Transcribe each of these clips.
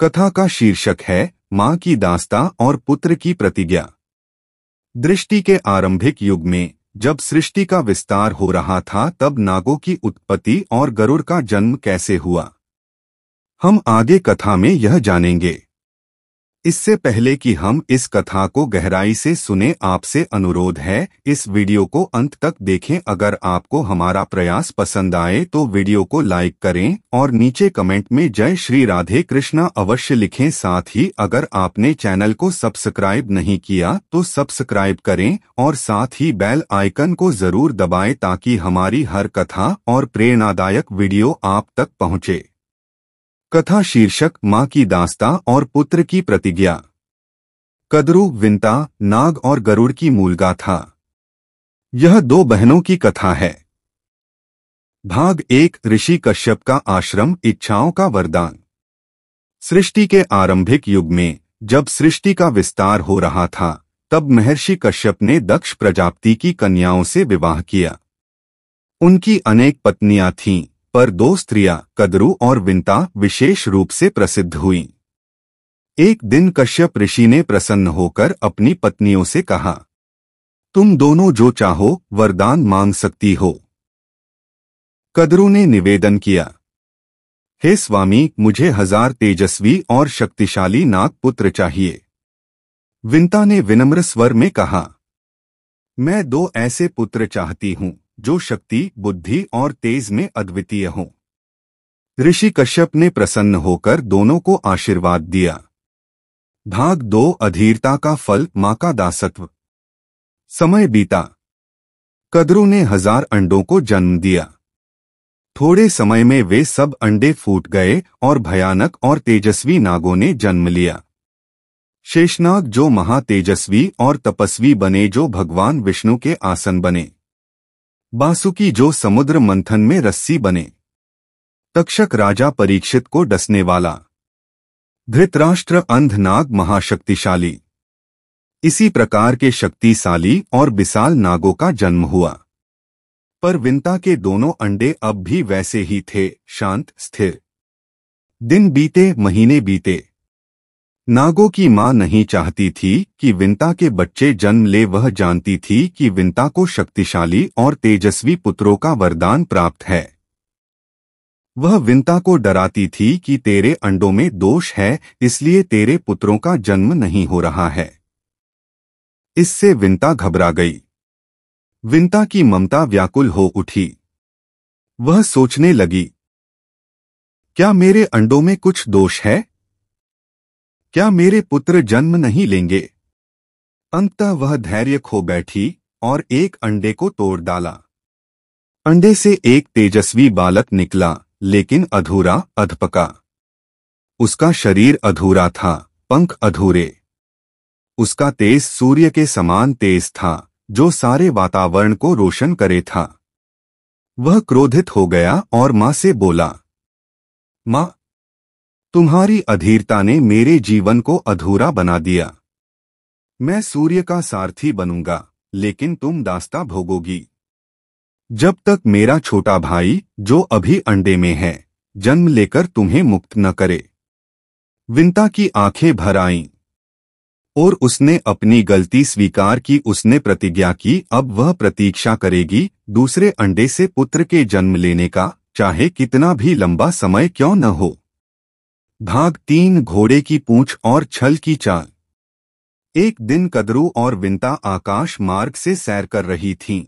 कथा का शीर्षक है माँ की दास्तां और पुत्र की प्रतिज्ञा। दृष्टि के आरंभिक युग में जब सृष्टि का विस्तार हो रहा था, तब नागों की उत्पत्ति और गरुड़ का जन्म कैसे हुआ, हम आगे कथा में यह जानेंगे। इससे पहले कि हम इस कथा को गहराई से सुने, आपसे अनुरोध है इस वीडियो को अंत तक देखें। अगर आपको हमारा प्रयास पसंद आए तो वीडियो को लाइक करें और नीचे कमेंट में जय श्री राधे कृष्णा अवश्य लिखें। साथ ही अगर आपने चैनल को सब्सक्राइब नहीं किया तो सब्सक्राइब करें और साथ ही बेल आइकन को जरूर दबाएं ताकि हमारी हर कथा और प्रेरणादायक वीडियो आप तक पहुंचे। कथा शीर्षक माँ की दास्तां और पुत्र की प्रतिज्ञा। कद्रू, विंता, नाग और गरुड़ की मूलगाथा। यह दो बहनों की कथा है। भाग 1। ऋषि कश्यप का आश्रम, इच्छाओं का वरदान। सृष्टि के आरंभिक युग में जब सृष्टि का विस्तार हो रहा था, तब महर्षि कश्यप ने दक्ष प्रजापति की कन्याओं से विवाह किया। उनकी अनेक पत्नियां थीं, पर दो स्त्रियां कद्रू और विंता विशेष रूप से प्रसिद्ध हुईं। एक दिन कश्यप ऋषि ने प्रसन्न होकर अपनी पत्नियों से कहा, तुम दोनों जो चाहो वरदान मांग सकती हो। कद्रू ने निवेदन किया, हे स्वामी, मुझे 1000 तेजस्वी और शक्तिशाली नाग पुत्र चाहिए। विंता ने विनम्र स्वर में कहा, मैं 2 ऐसे पुत्र चाहती हूँ जो शक्ति, बुद्धि और तेज में अद्वितीय हों। ऋषि कश्यप ने प्रसन्न होकर दोनों को आशीर्वाद दिया। भाग 2। अधीरता का फल, माँ का दासत्व। समय बीता। कद्रू ने 1000 अंडों को जन्म दिया। थोड़े समय में वे सब अंडे फूट गए और भयानक और तेजस्वी नागों ने जन्म लिया। शेषनाग जो महातेजस्वी और तपस्वी बने, जो भगवान विष्णु के आसन बने। बासुकी जो समुद्र मंथन में रस्सी बने। तक्षक राजा परीक्षित को डसने वाला। धृतराष्ट्र अंध नाग महाशक्तिशाली। इसी प्रकार के शक्तिशाली और विशाल नागों का जन्म हुआ। पर विंता के दोनों अंडे अब भी वैसे ही थे, शांत, स्थिर। दिन बीते, महीने बीते। नागों की मां नहीं चाहती थी कि विंता के बच्चे जन्म ले। वह जानती थी कि विंता को शक्तिशाली और तेजस्वी पुत्रों का वरदान प्राप्त है। वह विंता को डराती थी कि तेरे अंडों में दोष है, इसलिए तेरे पुत्रों का जन्म नहीं हो रहा है। इससे विंता घबरा गई। विंता की ममता व्याकुल हो उठी। वह सोचने लगी, क्या मेरे अंडों में कुछ दोष है? क्या मेरे पुत्र जन्म नहीं लेंगे? अंततः वह धैर्य खो बैठी और एक अंडे को तोड़ डाला। अंडे से एक तेजस्वी बालक निकला, लेकिन अधूरा, अधपका। उसका शरीर अधूरा था, पंख अधूरे। उसका तेज सूर्य के समान तेज था, जो सारे वातावरण को रोशन करे था। वह क्रोधित हो गया और मां से बोला, मां, तुम्हारी अधीरता ने मेरे जीवन को अधूरा बना दिया। मैं सूर्य का सारथी बनूंगा, लेकिन तुम दास्तां भोगोगी। जब तक मेरा छोटा भाई, जो अभी अंडे में है, जन्म लेकर तुम्हें मुक्त न करे। विंता की आंखें भर आईं और उसने अपनी गलती स्वीकार की। उसने प्रतिज्ञा की, अब वह प्रतीक्षा करेगी दूसरे अंडे से पुत्र के जन्म लेने का, चाहे कितना भी लंबा समय क्यों न हो। भाग 3। घोड़े की पूंछ और छल की चाल। एक दिन कद्रू और विंता आकाश मार्ग से सैर कर रही थीं।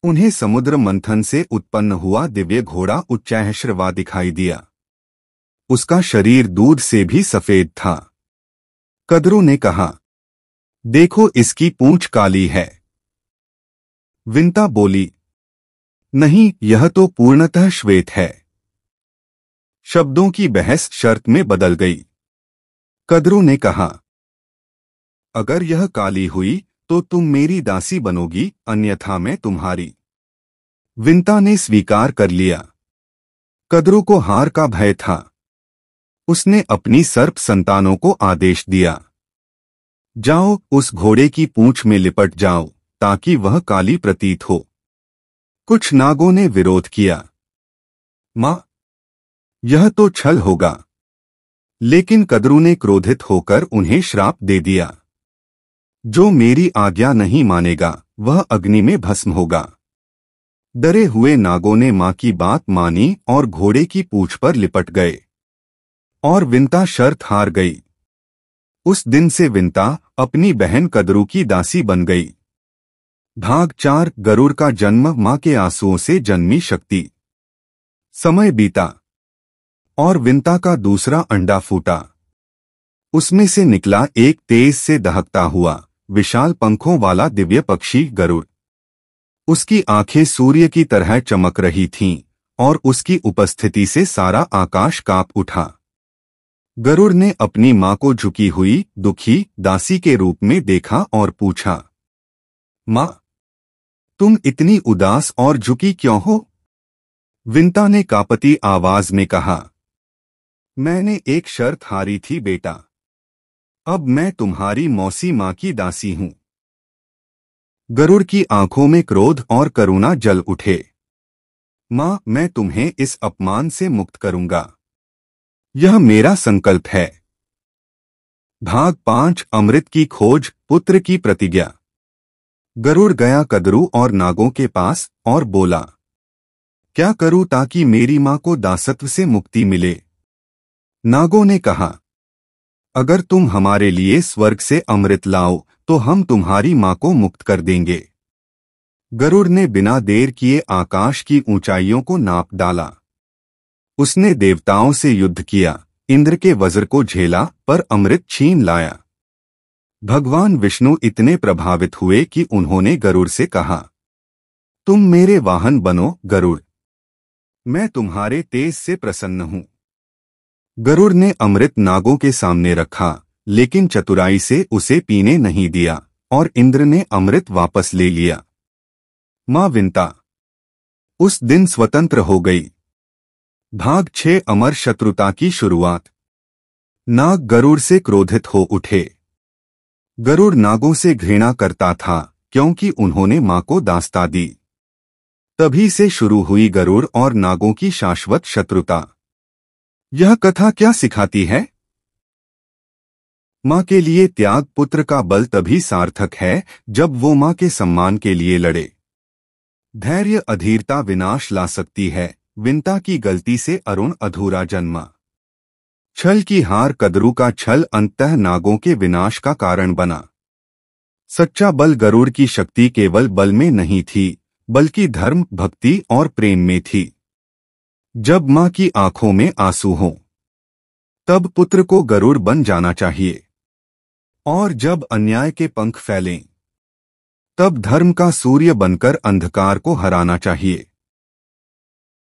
उन्हें समुद्र मंथन से उत्पन्न हुआ दिव्य घोड़ा उच्चैःश्रवा दिखाई दिया। उसका शरीर दूध से भी सफेद था। कद्रू ने कहा, देखो, इसकी पूंछ काली है। विंता बोली, नहीं, यह तो पूर्णतः श्वेत है। शब्दों की बहस शर्त में बदल गई। कद्रू ने कहा, अगर यह काली हुई तो तुम मेरी दासी बनोगी, अन्यथा मैं तुम्हारी। विंता ने स्वीकार कर लिया। कद्रू को हार का भय था। उसने अपनी सर्प संतानों को आदेश दिया, जाओ, उस घोड़े की पूंछ में लिपट जाओ ताकि वह काली प्रतीत हो। कुछ नागों ने विरोध किया, मां, यह तो छल होगा। लेकिन कद्रू ने क्रोधित होकर उन्हें श्राप दे दिया, जो मेरी आज्ञा नहीं मानेगा वह अग्नि में भस्म होगा। डरे हुए नागों ने मां की बात मानी और घोड़े की पूंछ पर लिपट गए, और विंता शर्त हार गई। उस दिन से विंता अपनी बहन कद्रू की दासी बन गई। भाग 4 गरुड़ का जन्म मां के आंसुओं से जन्मी शक्ति। समय बीता और विंता का दूसरा अंडा फूटा। उसमें से निकला एक तेज से दहकता हुआ विशाल पंखों वाला दिव्य पक्षी गरुड़। उसकी आंखें सूर्य की तरह चमक रही थीं और उसकी उपस्थिति से सारा आकाश कांप उठा। गरुड़ ने अपनी मां को झुकी हुई दुखी दासी के रूप में देखा और पूछा, मां, तुम इतनी उदास और झुकी क्यों हो? विंता ने कांपती आवाज में कहा, मैंने एक शर्त हारी थी बेटा, अब मैं तुम्हारी मौसी मां की दासी हूं। गरुड़ की आंखों में क्रोध और करुणा जल उठे। मां, मैं तुम्हें इस अपमान से मुक्त करूंगा, यह मेरा संकल्प है। भाग 5 अमृत की खोज, पुत्र की प्रतिज्ञा। गरुड़ गया कद्रू और नागों के पास और बोला, क्या करूं ताकि मेरी मां को दासत्व से मुक्ति मिले? नागों ने कहा, अगर तुम हमारे लिए स्वर्ग से अमृत लाओ तो हम तुम्हारी मां को मुक्त कर देंगे। गरुड़ ने बिना देर किए आकाश की ऊंचाइयों को नाप डाला। उसने देवताओं से युद्ध किया, इंद्र के वज्र को झेला पर अमृत छीन लाया। भगवान विष्णु इतने प्रभावित हुए कि उन्होंने गरुड़ से कहा, तुम मेरे वाहन बनो गरुड़, मैं तुम्हारे तेज से प्रसन्न हूं। गरुड़ ने अमृत नागों के सामने रखा, लेकिन चतुराई से उसे पीने नहीं दिया और इंद्र ने अमृत वापस ले लिया। मां विंता उस दिन स्वतंत्र हो गई। भाग 6 अमर शत्रुता की शुरुआत। नाग गरुड़ से क्रोधित हो उठे। गरुड़ नागों से घृणा करता था क्योंकि उन्होंने मां को दास्ता दी। तभी से शुरू हुई गरुड़ और नागों की शाश्वत शत्रुता। यह कथा क्या सिखाती है? मां के लिए त्याग पुत्र का बल तभी सार्थक है जब वो मां के सम्मान के लिए लड़े। धैर्य अधीरता विनाश ला सकती है। विंता की गलती से अरुण अधूरा जन्मा। छल की हार कद्रू का छल अंततः नागों के विनाश का कारण बना। सच्चा बल गरुड़ की शक्ति केवल बल में नहीं थी, बल्कि धर्म, भक्ति और प्रेम में थी। जब मां की आंखों में आंसू हों, तब पुत्र को गरुड़ बन जाना चाहिए, और जब अन्याय के पंख फैलें, तब धर्म का सूर्य बनकर अंधकार को हराना चाहिए।